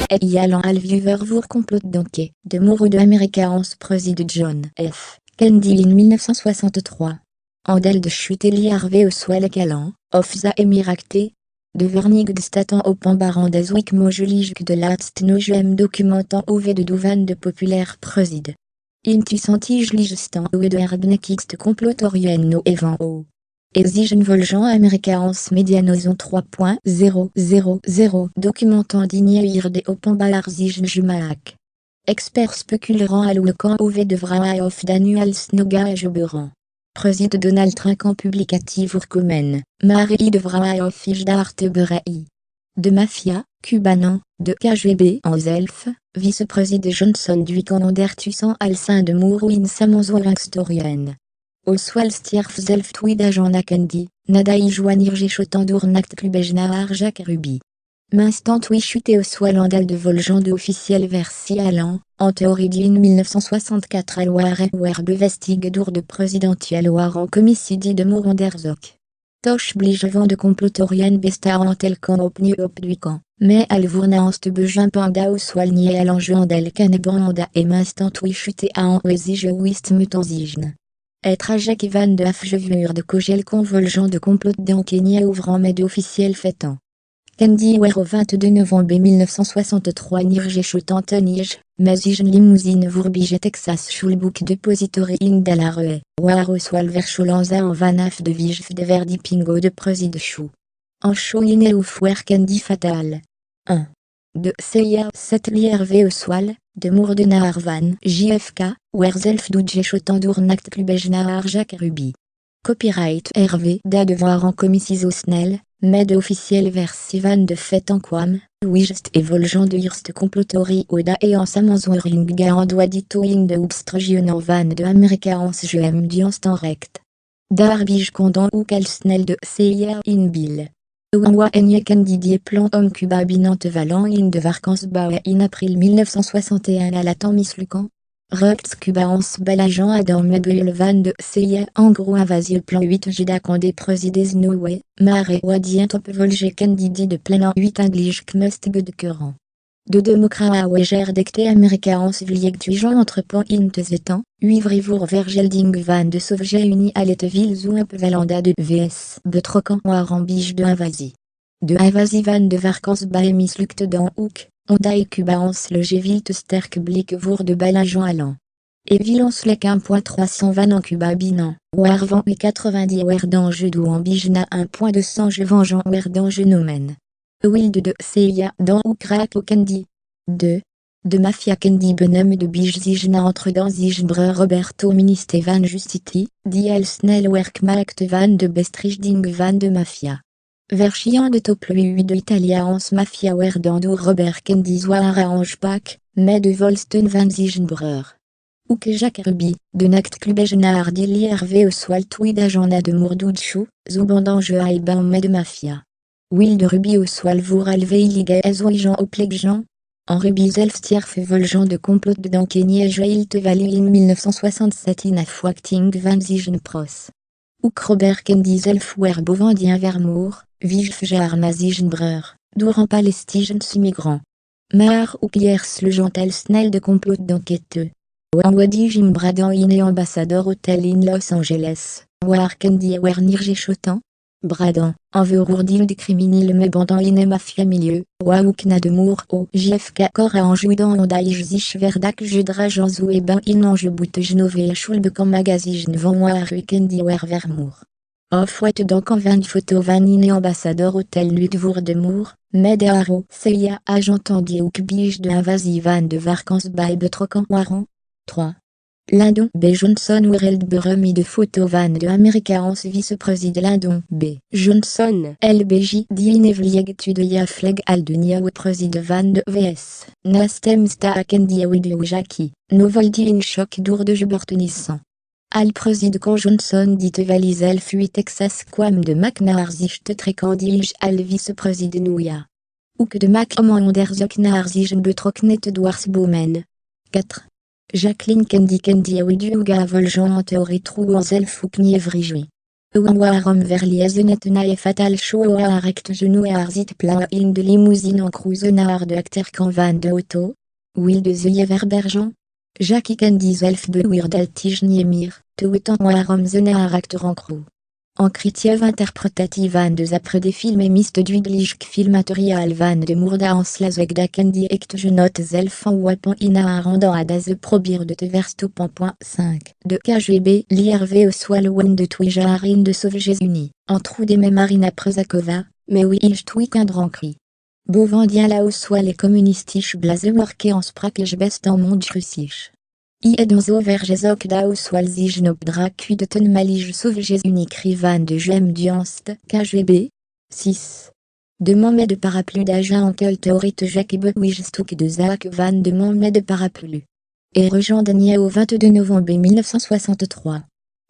et yalan al viewer voor complot d'enquête de mort de Amerikaans président John F. Kennedy in 1963. Andel de chute Harvey Oswald Calan, of the Emiracte. De Vernig staten op een des week mogelijk de laatste nojem documentant over de douvan de populaire président. Intuisantige ligestan ou de herbnekigste complotorien no evan o. Exigen volgent Amerikaans medianozon 3.000 documentant digner de openbalarzigen jumaak. Experts spéculerant à l'oucan over de vraai of Daniel Snoga Joberan. Président Donald Trump en publicatif urkomen, Marie de vraai of d'arte berei. De mafia, cubanan, de KGB en zelf, vice-président Johnson du commandertusan al sein de Mourouin Samonzorangstorien. Oswald stierf zelf tweed agent Kennedy, nadaï joignir chotan dournakt klubejna arjak ruby. Minstant oui chuté Oswald andal de volgent de officiel versi allant, en théorie d'in 1964 à Loire wer bevestig d'our de présidentiel Loire en commissidi de Mouronderzok. Toch bligevant de complotorien besta en tel qu'en opnu op du camp, mais al vournaanste bejuin panda Oswald nié à l'enjeu andel canebranda et minstant oui chuté à en oesige ouist mutanzign. Et trajet Ivan de Afjevur de Kogel convolgent de complot d'Ankenia ouvrant mais d'officiel fêtant. Kennedy au 22 novembre 1963 nirge chotantonige, mais ijen limousine vourbige Texas Schulbook Depository in Dalarue, war Oswald Verscholanza en vanaf de Vigef de Verdi Pingo de président Chou. En Chouine ou Fouer Kennedy fatal. 1. De CIA 7 Hervé Oswald, de Mourdena Arvan JFK, Werzelf Doudje Chotandournact Klubejna Arjak Ruby. Copyright Hervé da devoir en commissis au Snell, mais de officiel vers Sivan de fait en Quam, Wigest et Volgent de Hirst Complotori Oda et en Samanzoring Garandoa ditoing de Obstruction en van de Amerikaans Jem Dianstan rect. Darbige Condon ou Cal Snell de CIA in Bill. Ouanwa Enye Candidier plan homme Cuba binante valant in de Varkans Bae in avril 1961 à la temps mislucan. Rects Cubaans Balagent Adam Mebel van de CIA en gros invasion plan 8 Jida Condé présides Noé, Mare Wadien top Volge Candidi de plein an 8 Anglige Kmustg de Curran. De Democrat Weger Decte Amerikaans Vlieg Tuijan entrepont in Tezetan, 8 Vrivour Vergelding van de Sauvege Uni Aletteville Zouimp Valanda de VS Betrocan Warambige de Invasi. De Invasi van de Varkans Baemis Luct dans Hoek. Onda et Cubaans le Gévilte Sterk Blick Vour de Balagent allant. Et Vilance Lek 1.320 en Cuba binan, Warvan et 90 Werdange d'ou en Bijna 1.200 Je Vengeant Werdange Nomen. Wild de CIA dans Oukrak au Candy. 2. De Mafia Candy Benum de Bijzijna entre dans Zijnbre Roberto Ministé van Justiti, Diel Snell Werkmaakt van de Bestrijding van de Mafia. Verschian de Toplu de Italiaans Mafia Werdandour Robert Kennedy Zoar Ange Pak, mais de Volsten van Zijnbreur. Ouke Jacques Ruby, de Nakt Klubejna Ardili Hervé Oswald Tweed Agenda de Mourdoudchou, Zoubandange Aïban mais de Mafia. Will de Ruby Oswald Vour Alveiliga Ezouijan Oplegjan. En Ruby Zelfstierf Volgent de complot de Dankenie Joilt Valley in 1967 in Afwachting van Zijnpros. Ouk Robert Kennedy Zelfwer Bovandien Vermour, Vigef Jarmazigenbreur, Dour en Palestigens immigrants. Mar Ouk Yers le Gentel Snell de complot d'enquêteux. Wanwadi Jim Bradan in ambassadeur Hotel in Los Angeles, War Kennedy Wer Nirge Chotan. Bradan, en verourdil de criminel mais bandant in mafia milieu, Waoukna de Mour au JFK corps à enjouidant ondaïj zich verdak jedrage en zou et ben in ange boute genové schulbekan magazine van War Kennedy Wer Vermour. Off-white donc en 20 photos van in ambassadeur hôtel Ludvour de Mour, mais de Haro, CIA agent Andy Ouk Bige de invasive van de Varkans by Betrocan Waran. 3. Lyndon B. Johnson World Burumi de photo van de Amerikaans vice-président Lyndon B. Johnson LBJ d'Inevlieg de Yafleg Aldenia ou président van de VS Nastem Sta Kendi Awidlou Jackie Novoldi in choc d'our de Jubertenissant. Al président quand Johnson dit Valizel fui Texas Quam de McNarzich Trekandilj al vice-président Nouya. Ou que de Mac Omanderzok Narzigen Betroknet Dwarsbomen. 4. Jacqueline Kennedy Awidu Uga Volgent en théorie trou en zelf ou knievrijui. Warom vers liaisonnetna et fatal show à rect genou et arzit pla in de limousine en cruisenar de acter can van de auto. Will de Zuye Verbergen. Jackie Candy Zelf de Weirdal Tijniemir, Teutan Warom zena à acteur en crew. En critiev interpretative van de après des films émistes d'Uidlijk filmatorial van de Mourda en slazweg da Candy ect genot zelf en wapan ina a rendant à da probir de te verstopan.5 de KGB l'IRV au swallowen de Twijarin de Sauveges Unis, en trou des mêmes Marina Prezakova, mais oui il tweak un grand cri. Bovendien là où soit les communistisch blazeworke en spraklej best en monde russisch. Iedonzo vergezok da swalzij nopdra de ten malij Sauveges Unis van de Juem Duanst KGB 6. De Mohamed de parapluie d'agent en quel théorite Jacques Wijstuk de Zak van de Mohamed de parapluie. Et rejoint Daniel au 22 novembre 1963.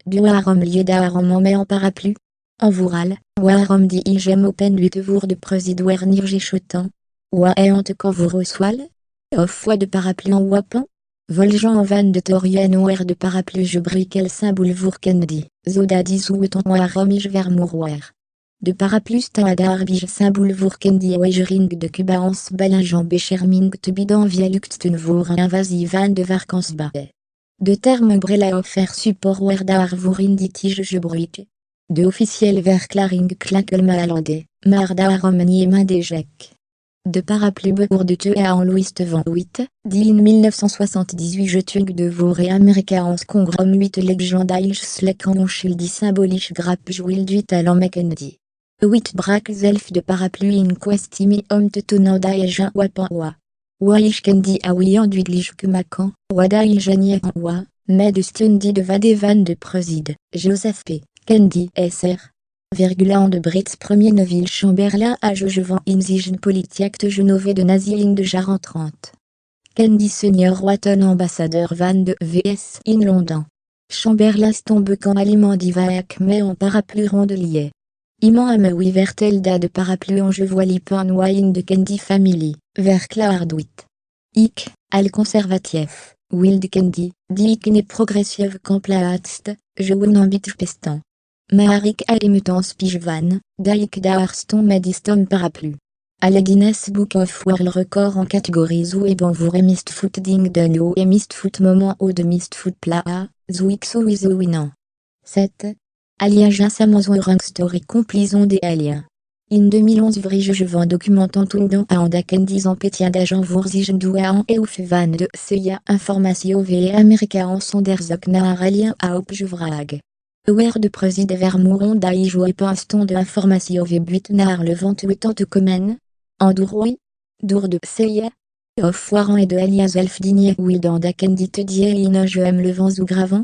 Du Warom Liedar en Mohamed en parapluie. En Voural, Warom dit Igem Open Lutevour de Présidouer Nirgechotan. Wa et quand vous reçoil. Off fois de parapluie en Wapan. Voljan en van de Torien ouer de parapluie je briquel symbole vour Kennedy, Zoda disoueton Waromij vers mouroir. De parapluie Stadar bij symbole vour Kennedy Wegering de Cuba ans Balinjan Becherming te bidan vialuct ten vour invasive van de Varkansbae. De terme brela offert support wer dar vour inditige je bruike. De officiel vers Klaring Klakelma Alande, Marda Romani main d'éjec. De parapluie pour de te en Louis Van 8, dit in 1978 je tue de vos et américains en scongrom 8 legendailles slek en shildi symbolisch grappe jouil du talent Mackendy. 8 braques elf de parapluie in questimi homme te tonanda et jean wapan wa. Waish kendi a wian duidlich que macan, wada il janier en wa, mais de stundi de vadevan de preside, Joseph P. Kendi SR. En de Brits premier Neville Chamberlain à Jejevant Inzigen Politiacte Genové de Naziling de Jaran 30. Kendi Senior Watton ambassadeur Van de VS in London. Chamberlain tombe quand aliment divac mais en parapluie rondelier. Iman Amewi Vertelda de parapluie en je vois lipan wine de Kendi Family, vers Claardwit. Ik, al conservatif, Wild Kendi, dik ne progressive camplaatst, je wunambit pestan. Maharik Alimutans Pijvan, Daik Daharston Medistom Parapluie. À la Guinness Book of World Record en catégorie Zou et Banvour et Mistfoot Ding Dunlo et Mistfoot Moment Haut de Mistfoot Plaa, Zouixo Wizo 7. Aliaja Samozon Rank Story Complison des Aliens. In 2011 Vrije vends documentant Tundan à Andakendiz en pétia d'agent Vourzigen Douaan et Oufevan de Seya Information V America en Sonderzok Nahar Alien à Opjevrag. Ouer de préside vers Mouron d'Aïjou et Pinston de Information V Buitnar le vent de Komen. Andouroui. Dour de Seya. Off Waran et de Alias Elf Digné Wildan Dakendi te die in je aime le vent ou gravant.